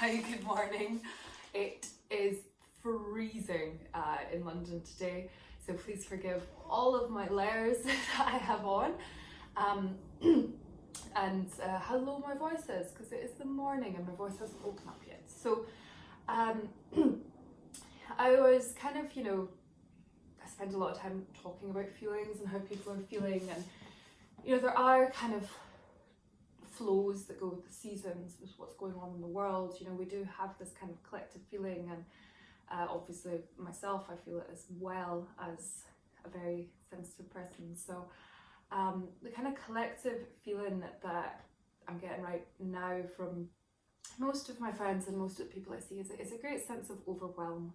Hi, good morning. It is freezing in London today, so please forgive all of my layers that I have on and how low my voice is, because it is the morning and my voice hasn't woken up yet. So I was kind of, I spend a lot of time talking about feelings and how people are feeling, and there are kind of flows that go with the seasons, with what's going on in the world. We do have this kind of collective feeling, and obviously myself, I feel it as well as a very sensitive person. So the kind of collective feeling that I'm getting right now from most of my friends and most of the people I see is a great sense of overwhelm.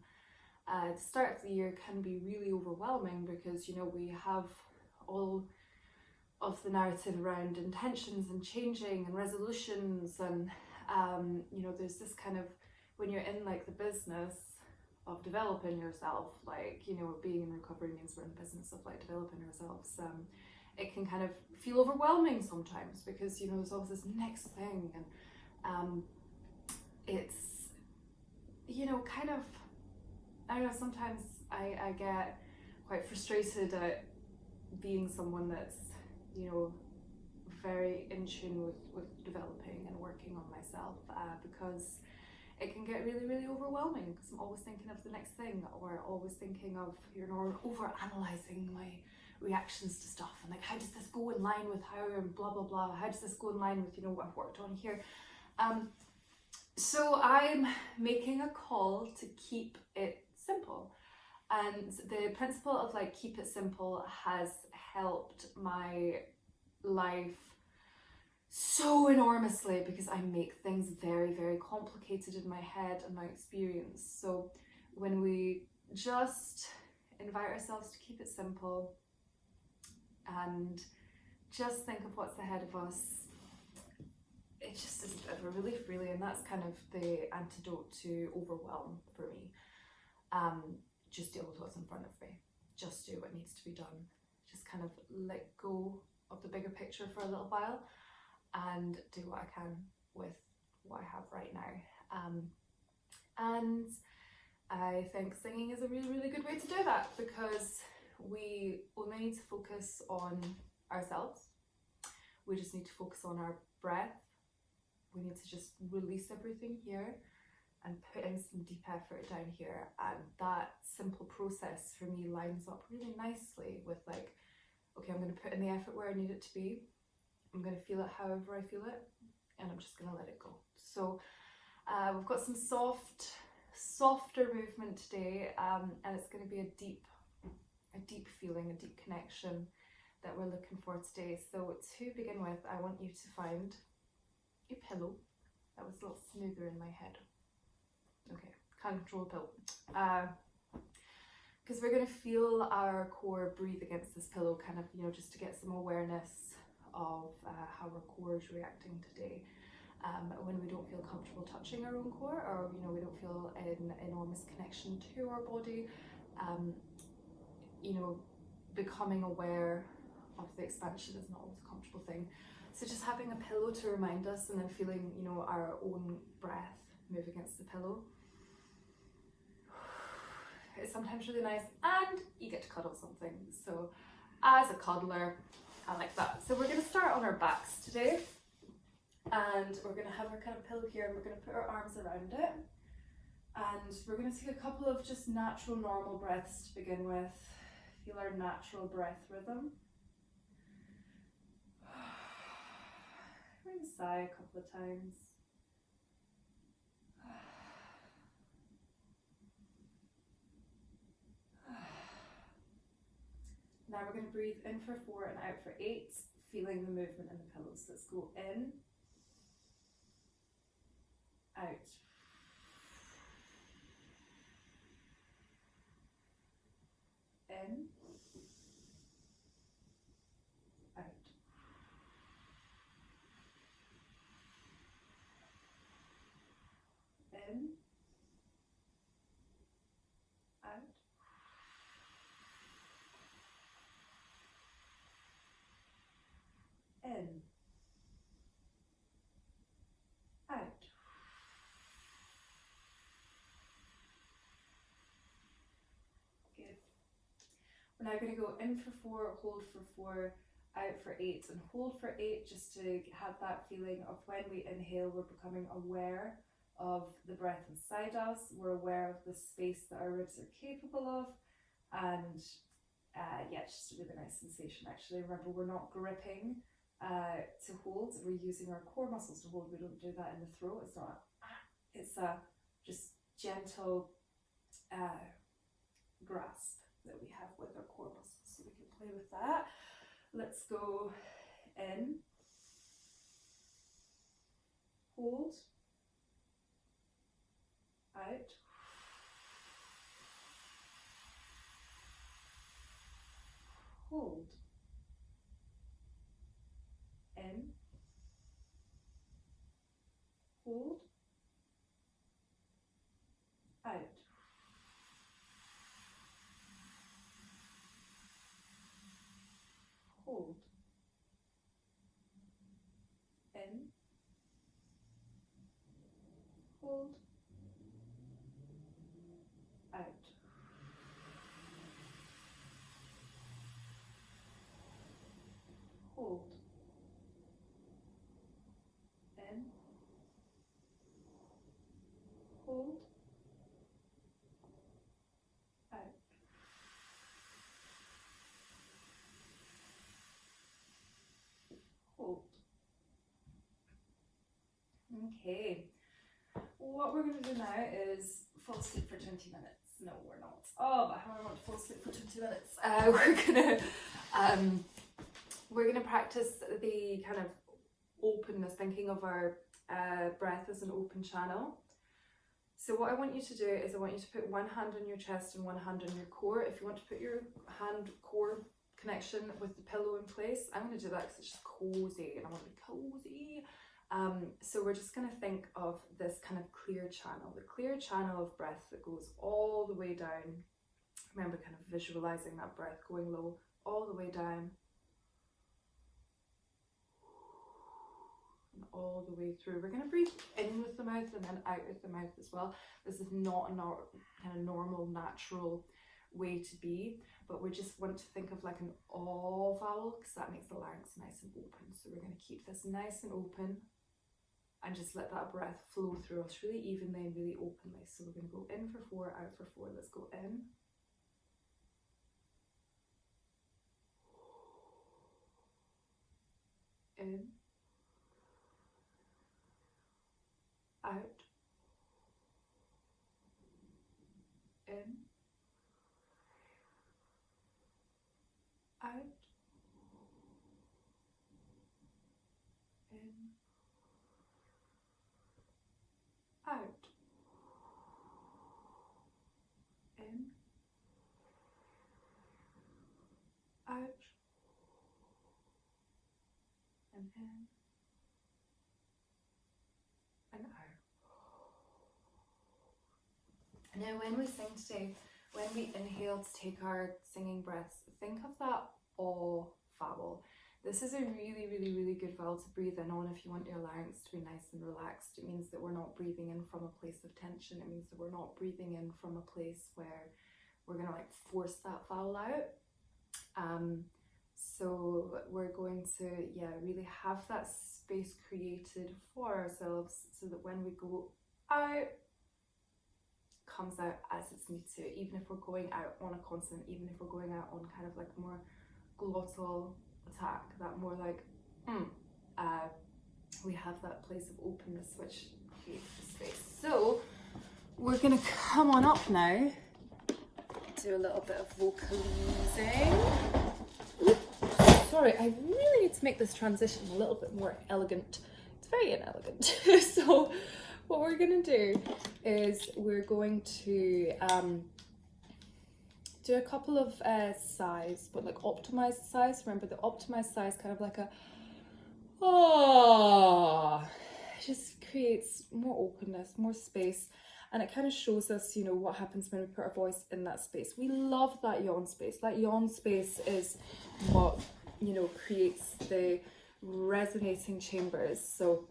The start of the year can be really overwhelming because we have all of the narrative around intentions and changing and resolutions, and there's this kind of, when you're in like the business of developing yourself, being in recovery means we're in the business of like developing ourselves. It can kind of feel overwhelming sometimes because there's always this next thing, and it's kind of, I don't know, sometimes I get quite frustrated at being someone that's very in tune with developing and working on myself, because it can get really, really overwhelming because I'm always thinking of the next thing, or always thinking of, over analysing my reactions to stuff, and like, how does this go in line with how, and blah blah blah, how does this go in line with what I've worked on here. So I'm making a call to keep it simple, and the principle of keep it simple has helped my life so enormously, because I make things very, very complicated in my head and my experience. So when we just invite ourselves to keep it simple and just think of what's ahead of us, it just is a bit of a relief, really. And that's kind of the antidote to overwhelm for me. Just deal with what's in front of me, just do what needs to be done, just kind of let go of the bigger picture for a little while and do what I can with what I have right now. And I think singing is a really, really good way to do that, because we only need to focus on ourselves. We just need to focus on our breath. We need to just release everything here and put in some deep effort down here, and that simple process for me lines up really nicely with okay, I'm going to put in the effort where I need it to be, I'm going to feel it however I feel it, and I'm just going to let it go. So we've got some softer movement today, and it's going to be a deep feeling, a deep connection that we're looking for today. So to begin with, I want you to find a pillow. That was a little smoother in my head. Okay, can't control the pillow. Because we're going to feel our core breathe against this pillow, kind of, just to get some awareness of how our core is reacting today. When we don't feel comfortable touching our own core, or we don't feel an enormous connection to our body, becoming aware of the expansion is not always a comfortable thing. So just having a pillow to remind us, and then feeling our own breath move against the pillow. It's sometimes really nice, and you get to cuddle something. So as a cuddler, I like that. So we're going to start on our backs today, and we're going to have our kind of pillow here, and we're going to put our arms around it, and we're going to take a couple of just natural, normal breaths to begin with. Feel our natural breath rhythm. We're going to sigh a couple of times. Now we're going to breathe in for 4 and out for 8, feeling the movement in the pillows. Let's go in, out, in, out, in, out, in, out, We're now going to go in for 4, hold for 4, out for 8, and hold for 8, just to have that feeling of when we inhale, we're becoming aware of the breath inside us, we're aware of the space that our ribs are capable of, and yeah, it's just a really nice sensation actually. Remember, we're not gripping to hold, we're using our core muscles to hold. We don't do that in the throat. It's not it's a just gentle grasp that we have with our core muscles, so we can play with that. Let's go in, hold, out, hold, in, hold, out, hold, in, hold, out, hold, in, hold, out. Hold. Okay, what we're going to do now is fall asleep for 20 minutes. No, we're not. Oh, but how I want to fall asleep for 20 minutes. We're gonna practice the kind of openness, thinking of our breath as an open channel. So what I want you to do is I want you to put one hand on your chest and one hand on your core. If you want to put your hand core connection with the pillow in place, I'm going to do that because it's just cozy and I want to be cozy. So we're just going to think of this kind of clear channel, the clear channel of breath that goes all the way down. Remember, kind of visualizing that breath going low all the way down and all the way through. We're going to breathe in with the mouth and then out with the mouth as well. This is not a kind of normal, natural way to be, but we just want to think of like an aw vowel, because that makes the larynx nice and open. So we're going to keep this nice and open and just let that breath flow through us really evenly and really openly. So we're going to go in for 4, out for 4. Let's go in, in, out, in, out, in, out, in, out, and in, and out. Now when we sing today, when we inhale to take our singing breaths, think of that aw vowel. This is a really, really, really good vowel to breathe in on if you want your larynx to be nice and relaxed. It means that we're not breathing in from a place of tension. It means that we're not breathing in from a place where we're going to like force that vowel out. So we're going to, really have that space created for ourselves so that when we go out, comes out as it's need to, even if we're going out on a consonant, even if we're going out on kind of like more glottal attack, that more like we have that place of openness which creates the space. So we're gonna come on up now, do a little bit of vocalizing. Oops, sorry, I really need to make this transition a little bit more elegant. It's very inelegant. So what we're going to do is we're going to do a couple of sighs, but like optimized sighs. Remember, the optimized sigh is kind of like a it just creates more openness, more space, and it kind of shows us, you know, what happens when we put our voice in that space. We love that yawn space. That yawn space is what, you know, creates the resonating chambers. So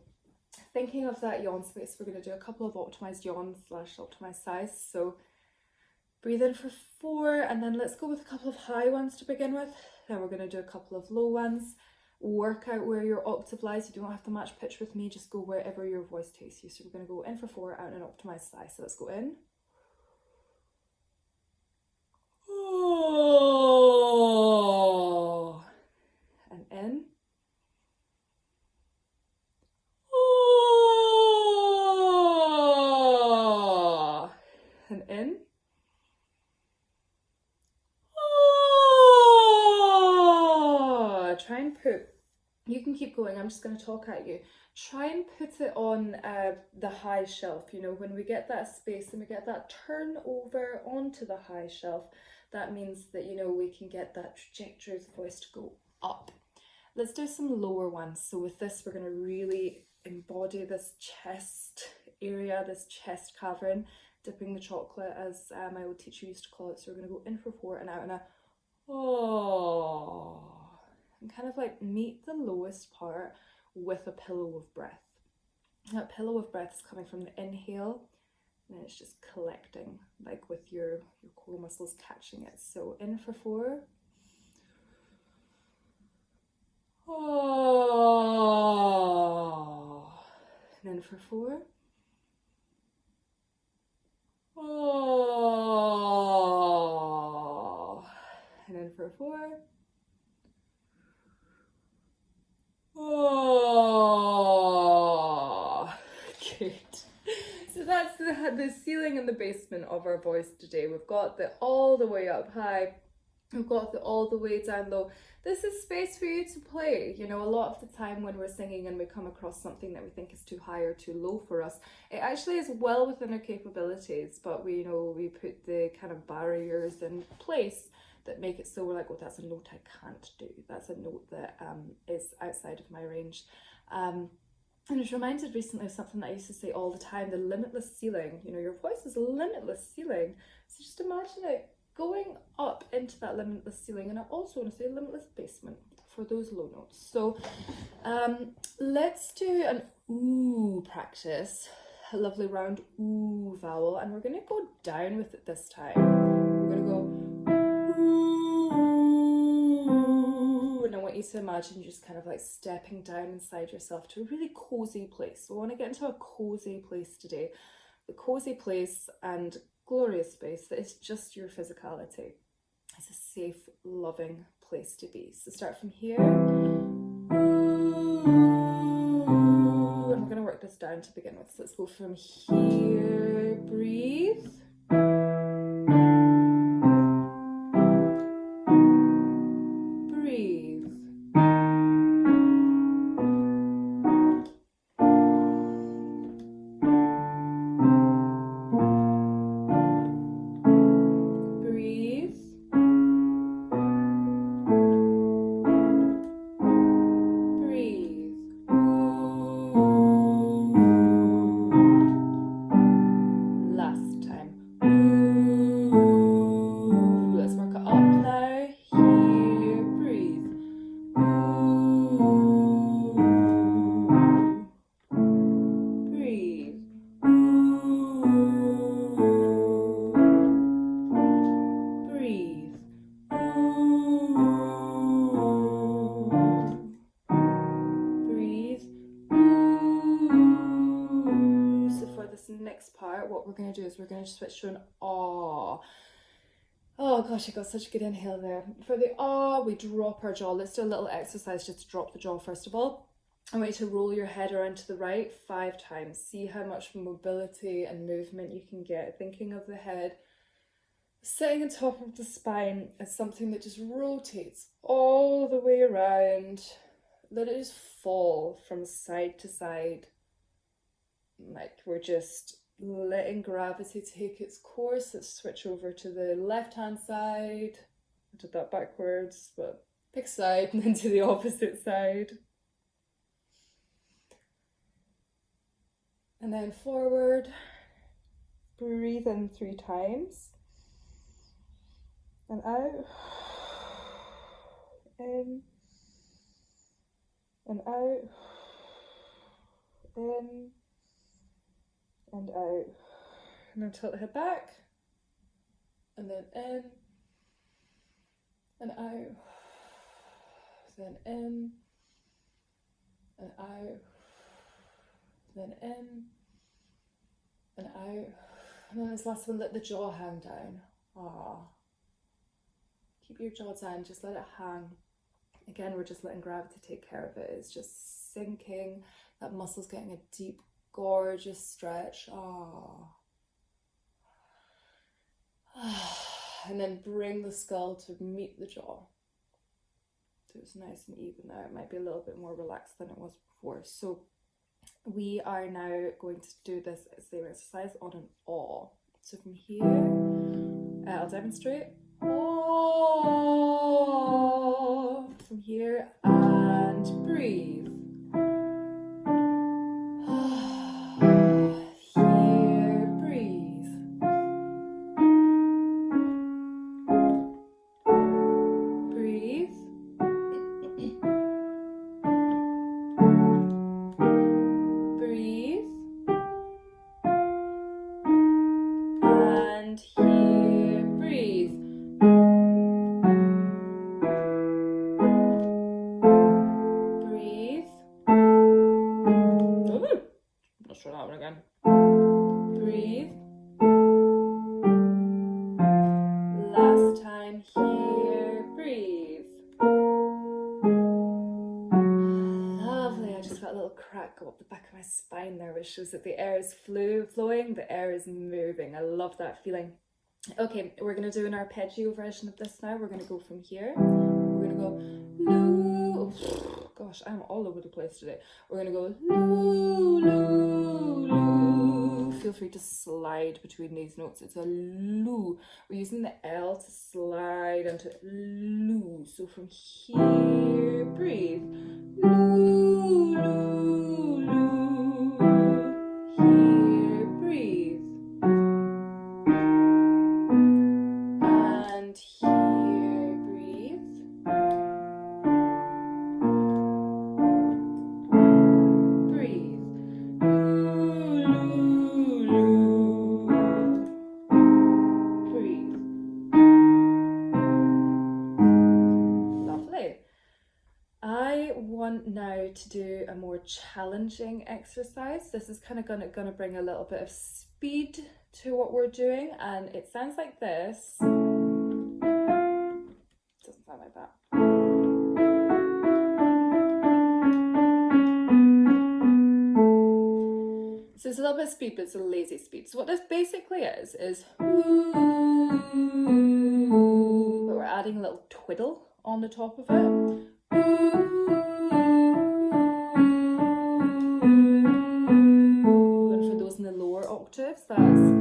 thinking of that yawn space, we're going to do a couple of optimized yawns / optimized sighs. So Breathe in for 4, and then let's go with a couple of high ones to begin with. Then we're going to do a couple of low ones. Work out where your octave lies. You don't have to match pitch with me, just go wherever your voice takes you. So we're going to go in for 4, out in an optimized sigh. So let's go in. Oh. And in. Oh. And in. Oh. Try and put, you can keep going, I'm just going to talk at you. Try and put it on the high shelf. You know, when we get that space and we get that turn over onto the high shelf, that means that, you know, we can get that trajectory of the voice to go up. Let's do some lower ones. So with this, we're going to really embody this chest area, this chest cavern, dipping the chocolate, as my old teacher used to call it. So we're going to go in for 4 and out in a oh, and kind of like meet the lowest part with a pillow of breath. That pillow of breath is coming from the inhale, and then it's just collecting, like with your core muscles catching it. So in for 4. Oh. And in for 4. Oh. And in for 4. Oh. Good. So that's the ceiling and the basement of our voice today. We've got the all the way up high. We've got the all the way down low. This is space for you to play. You know, a lot of the time when we're singing and we come across something that we think is too high or too low for us, it actually is well within our capabilities, but we, you know, we put the kind of barriers in place that make it so we're like, oh, that's a note I can't do. That's a note that is outside of my range. And I was reminded recently of something that I used to say all the time, the limitless ceiling. You know, your voice is a limitless ceiling. So just imagine it going up into that limitless ceiling, and I also want to say limitless basement for those low notes. So let's do an ooh practice, a lovely round ooh vowel, and we're going to go down with it this time. We're going to go ooh, and I want you to imagine just kind of like stepping down inside yourself to a really cozy place. So I want to get into a cozy place today, the cozy place and glorious space that is just your physicality. It's a safe, loving place to be. So start from here. And we're going to work this down to begin with. So let's go from here. Breathe. Breathe. We're going to switch to an ah. Oh gosh, I got such a good inhale there. For the ah, we drop our jaw. Let's do a little exercise just to drop the jaw first of all. I want you to roll your head around to the right 5 times. See how much mobility and movement you can get. Thinking of the head sitting on top of the spine as something that just rotates all the way around. Let it just fall from side to side. Like we're just letting gravity take its course. Let's switch over to the left hand side. I did that backwards, but pick side and then to the opposite side. And then forward. Breathe in 3 times. And out. In. And out. In. And out. And then tilt the head back. and then in and out, then in and out, then in and out, and then this last one, let the jaw hang down. Keep your jaw down, just let it hang. Again, we're just letting gravity take care of it. It's just sinking, that muscle's getting a deep, gorgeous stretch. And then bring the skull to meet the jaw. So it's nice and even now. It might be a little bit more relaxed than it was before. So we are now going to do this same exercise on an aw. So from here, I'll demonstrate. Aw. From here, and breathe. Here, breathe. Breathe. Breathe. And here, breathe. Breathe. Ooh, let's try that one again. Breathe. Last time, here, breathe. Lovely, I just felt a little crack go up the back of my spine there, which shows that the air is flowing, the air is moving. I love that feeling. Okay, we're going to do an arpeggio version of this now. We're going to go from here. We're going to go loo. Gosh, I'm all over the place today. We're going to go loo, loo, loo. Feel free to slide between these notes. It's a loo. We're using the L to slide onto loo. So from here, breathe. Loo, loo, loo. Here, breathe. And here, breathe. Breathe. Loo, loo, loo. Breathe. Lovely. I want now to do a more challenging exercise. This is kind of gonna bring a little bit of speed to what we're doing, and it sounds like this. Doesn't sound like that. So it's a little bit of speed, but it's a lazy speed. So what this basically is woo, but we're adding a little twiddle on the top of it. And for those in the lower octaves, that's.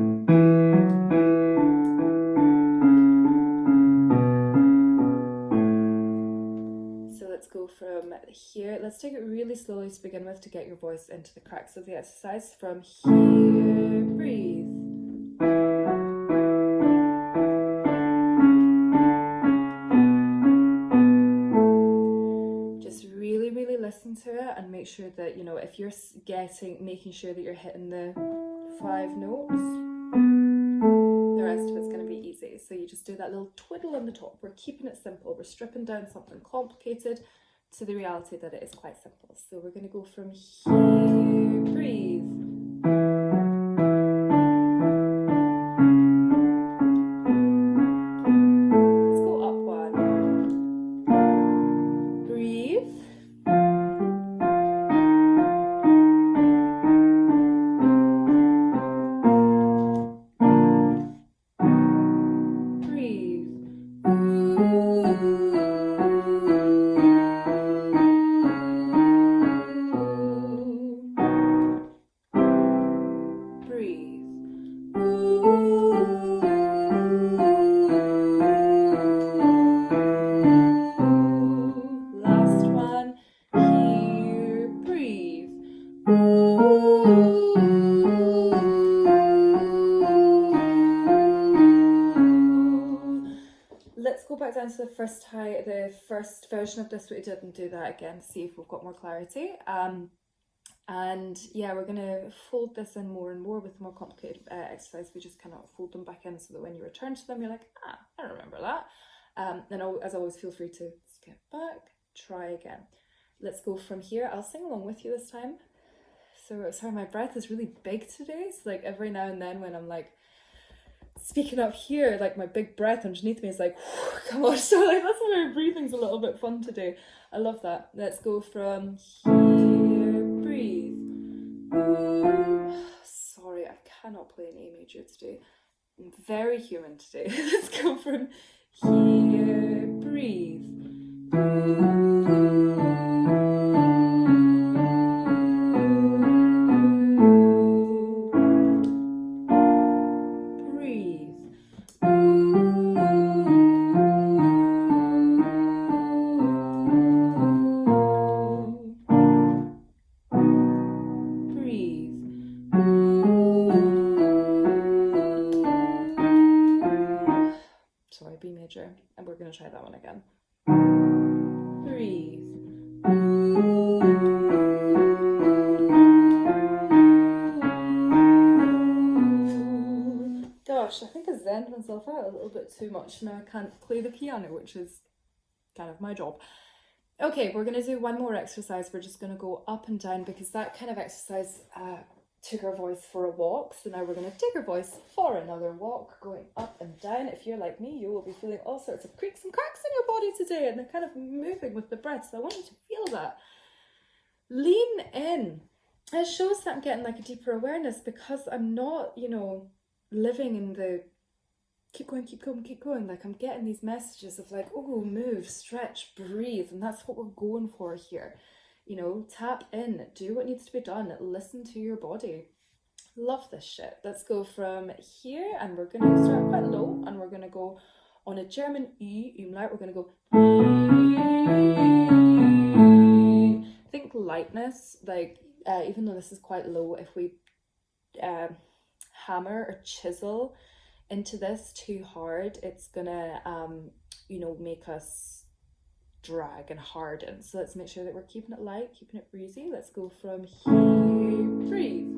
Let's go from here. Let's take it really slowly to begin with to get your voice into the cracks of the exercise. From here, breathe. Just really, really listen to it and make sure that, you know, if you're making sure that you're hitting the 5 notes, the rest of it's going to be easy. So you just do that little twiddle on the top. We're keeping it simple. We're stripping down something complicated to the reality that it is quite simple. So we're going to go from here, breathe. Let's go up one. Breathe. Down to the first version of this, we didn't do that again, see if we've got more clarity. And yeah, we're going to fold this in more and more with more complicated exercise. We just kind of fold them back in so that when you return to them, you're like, I remember that. And as always, feel free to skip back, try again. Let's go from here. I'll sing along with you this time. So sorry, my breath is really big today. So like every now and then when I'm like speaking up here, like my big breath underneath me is like, come on. So like that's why my breathing's a little bit fun today. I love that. Let's go from here, breathe. Sorry, I cannot play an A major today. I'm very human today. Let's go from here, breathe. B major, and we're going to try that one again. Breathe. Gosh, I think I zenned myself out a little bit too much. Now I can't play the piano, which is kind of my job. Okay, we're going to do one more exercise. We're just going to go up and down because that kind of exercise took our voice for a walk. So now we're going to take our voice for another walk, going up and down. If you're like me, you will be feeling all sorts of creaks and cracks in your body today, and they're kind of moving with the breath. So I want you to feel that. Lean in. It shows that I'm getting like a deeper awareness because I'm not, living in the keep going, keep going, keep going. Like I'm getting these messages of like, oh, move, stretch, breathe. And that's what we're going for here. Tap in, do what needs to be done, listen to your body. Love this shit. Let's go from here, and we're going to start quite low, and we're going to go on a German E umlaut. We're going to go E. Think lightness, like even though this is quite low, if we hammer or chisel into this too hard, it's gonna make us drag and harden. So let's make sure that we're keeping it light, keeping it breezy. Let's go from here, breathe.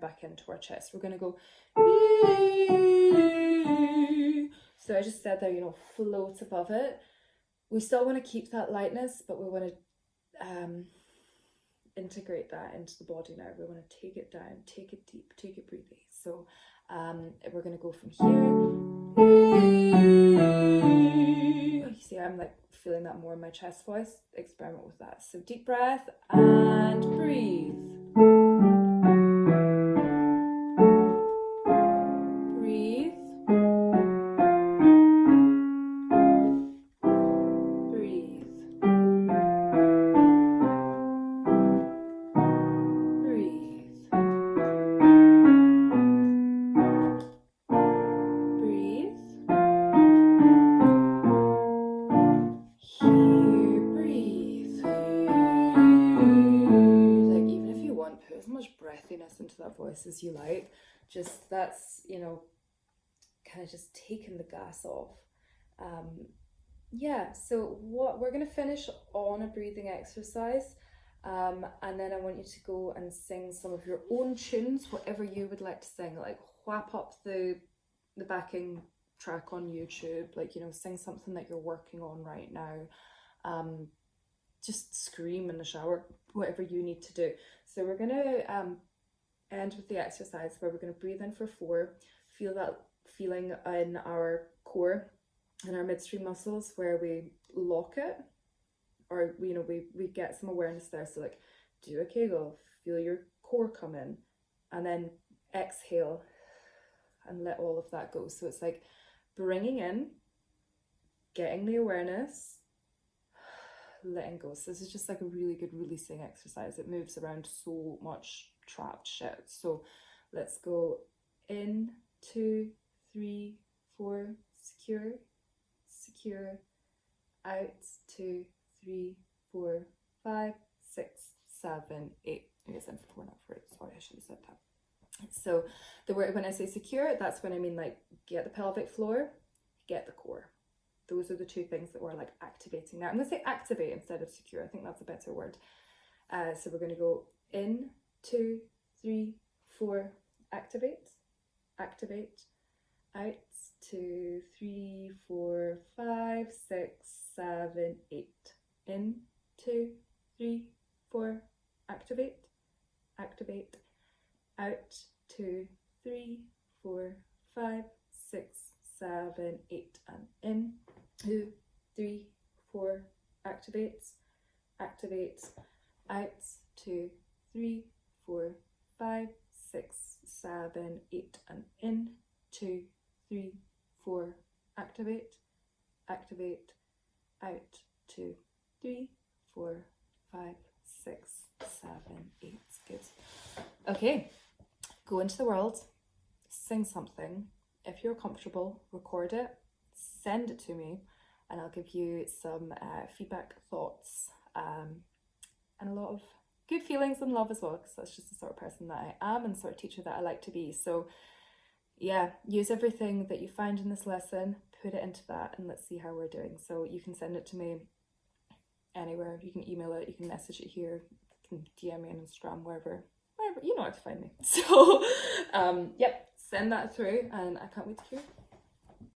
Back into our chest. We're going to go so I just said there, float above it. We still want to keep that lightness, but we want to integrate that into the body now. We want to take it down, take it deep, take it breathy. So we're going to go from here. You see, I'm like feeling that more in my chest voice. Experiment with that. So deep breath and breathe. Into that voice as you like. Just that's kind of just taking the gas off. So what we're going to finish on a breathing exercise, and then I want you to go and sing some of your own tunes, whatever you would like to sing. Like whap up the backing track on YouTube, like sing something that you're working on right now. Just scream in the shower, whatever you need to do. So we're going to end with the exercise where we're going to breathe in for 4, feel that feeling in our core and our midstream muscles where we lock it, or we get some awareness there. So like do a Kegel, feel your core come in, and then exhale and let all of that go. So it's like bringing in, getting the awareness, letting go. So this is just like a really good releasing exercise. It moves around so much trapped shit. So let's go in, 2, 3, 4, secure, secure, out, 2, 3, 4, 5, 6, 7, 8. I guess I'm 4, not 4. Sorry, I should have said that. So the word, when I say secure, that's when I mean like get the pelvic floor, get the core. Those are the two things that we're like activating now. I'm going to say activate instead of secure. I think that's a better word. So we're going to go in, 2, 3, 4, activate, activate, out, 2, 3, 4, 5, 6, 7, 8. In, 2, 3, 4, activate, activate, out, 2, 3, 4, 5, 6, 7, 8, and in, 2, 3, 4, activate, activate, out, 2, 3, 4, 5, 6, 7, 8, and in, 2, 3, 4, activate, activate, out, 2, 3, 4, 5, 6, 7, 8. Good. Okay, go into the world, sing something. If you're comfortable, record it, send it to me, and I'll give you some feedback, thoughts, and a lot of good feelings and love as well, because that's just the sort of person that I am and sort of teacher that I like to be. So yeah, use everything that you find in this lesson, put it into that, and let's see how we're doing. So you can send it to me anywhere. You can email it, you can message it here, you can DM me on Instagram, wherever, you know how to find me. So yep, send that through, and I can't wait to hear